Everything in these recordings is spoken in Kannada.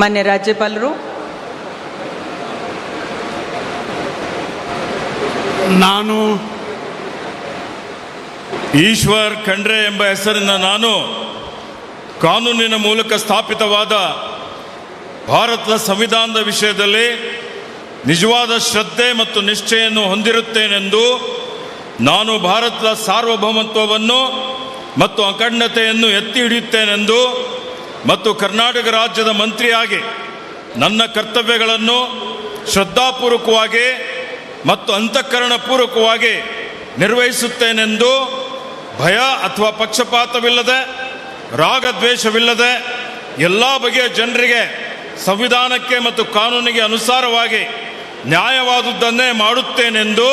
ಮಾನ್ಯ ರಾಜ್ಯಪಾಲರು. ನಾನು ಈಶ್ವರ್ ಖಂಡ್ರೆ ಎಂಬ ಹೆಸರಿನ ನಾನು ಕಾನೂನಿನ ಮೂಲಕ ಸ್ಥಾಪಿತವಾದ ಭಾರತದ ಸಂವಿಧಾನದ ವಿಷಯದಲ್ಲಿ ನಿಜವಾದ ಶ್ರದ್ಧೆ ಮತ್ತು ನಿಷ್ಠೆಯನ್ನು ಹೊಂದಿರುತ್ತೇನೆಂದು, ನಾನು ಭಾರತದ ಸಾರ್ವಭೌಮತ್ವವನ್ನು ಮತ್ತು ಅಖಂಡತೆಯನ್ನು ಎತ್ತಿ ಹಿಡಿಯುತ್ತೇನೆಂದು ಮತ್ತು ಕರ್ನಾಟಕ ರಾಜ್ಯದ ಮಂತ್ರಿಯಾಗಿ ನನ್ನ ಕರ್ತವ್ಯಗಳನ್ನು ಶ್ರದ್ಧಾಪೂರ್ವಕವಾಗಿ ಮತ್ತು ಅಂತಃಕರಣಪೂರ್ವಕವಾಗಿ ನಿರ್ವಹಿಸುತ್ತೇನೆಂದು ಭಯ ಅಥವಾ ಪಕ್ಷಪಾತವಿಲ್ಲದೆ, ರಾಗದ್ವೇಷವಿಲ್ಲದೆ ಎಲ್ಲ ಬಗೆಯ ಜನರಿಗೆ ಸಂವಿಧಾನಕ್ಕೆ ಮತ್ತು ಕಾನೂನಿಗೆ ಅನುಸಾರವಾಗಿ ನ್ಯಾಯವಾದುದನ್ನೇ ಮಾಡುತ್ತೇನೆಂದು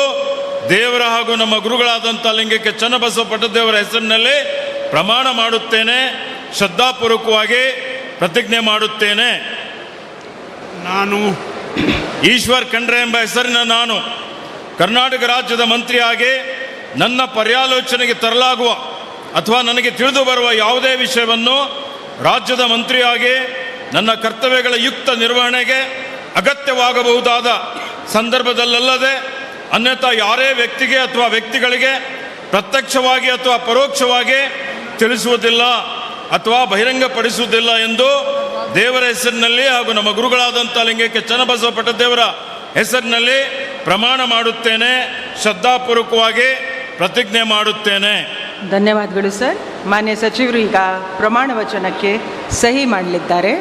ದೇವರ ಹಾಗೂ ನಮ್ಮ ಗುರುಗಳಾದಂಥ ಲಿಂಗಕ್ಕೆ ಚನ್ನಬಸವ ಪಟ್ಟದೇವರ ಹೆಸರಿನಲ್ಲಿ ಪ್ರಮಾಣ ಮಾಡುತ್ತೇನೆ, ಶ್ರದ್ಧಾಪೂರ್ವಕವಾಗಿ ಪ್ರತಿಜ್ಞೆ ಮಾಡುತ್ತೇನೆ. ನಾನು ಈಶ್ವರ್ ಖಂಡ್ರೆ ಎಂಬ ಹೆಸರಿನ ನಾನು ಕರ್ನಾಟಕ ರಾಜ್ಯದ ಮಂತ್ರಿಯಾಗಿ ನನ್ನ ಪರ್ಯಾಲೋಚನೆಗೆ ತರಲಾಗುವ ಅಥವಾ ನನಗೆ ತಿಳಿದು ಬರುವ ಯಾವುದೇ ವಿಷಯವನ್ನು ರಾಜ್ಯದ ಮಂತ್ರಿಯಾಗಿ ನನ್ನ ಕರ್ತವ್ಯಗಳ ಯುಕ್ತ ನಿರ್ವಹಣೆಗೆ ಅಗತ್ಯವಾಗಬಹುದಾದ ಸಂದರ್ಭದಲ್ಲದೆ ಅನ್ಯಥಾ ಯಾರೇ ವ್ಯಕ್ತಿಗೆ ಅಥವಾ ವ್ಯಕ್ತಿಗಳಿಗೆ ಪ್ರತ್ಯಕ್ಷವಾಗಿ ಅಥವಾ ಪರೋಕ್ಷವಾಗಿ ತಿಳಿಸುವುದಿಲ್ಲ ಅಥವಾ ಬಹಿರಂಗಪಡಿಸುವುದಿಲ್ಲ ಎಂದು ದೇವರ ಹೆಸರಿನಲ್ಲಿ ಹಾಗೂ ನಮ್ಮ ಗುರುಗಳಾದಂಥ ಲಿಂಗಕ್ಕೆ ಚನ್ನಬಸವ ಪಟ್ಟದೇವರ ಹೆಸರಿನಲ್ಲಿ ಪ್ರಮಾಣ ಮಾಡುತ್ತೇನೆ, ಶ್ರದ್ಧಾಪೂರ್ವಕವಾಗಿ ಪ್ರತಿಜ್ಞೆ ಮಾಡುತ್ತೇನೆ. ಧನ್ಯವಾದಗಳು ಸರ್. ಮಾನ್ಯ ಸಚಿವರು ಈಗ ಪ್ರಮಾಣ ವಚನಕ್ಕೆ ಸಹಿ ಮಾಡಲಿದ್ದಾರೆ.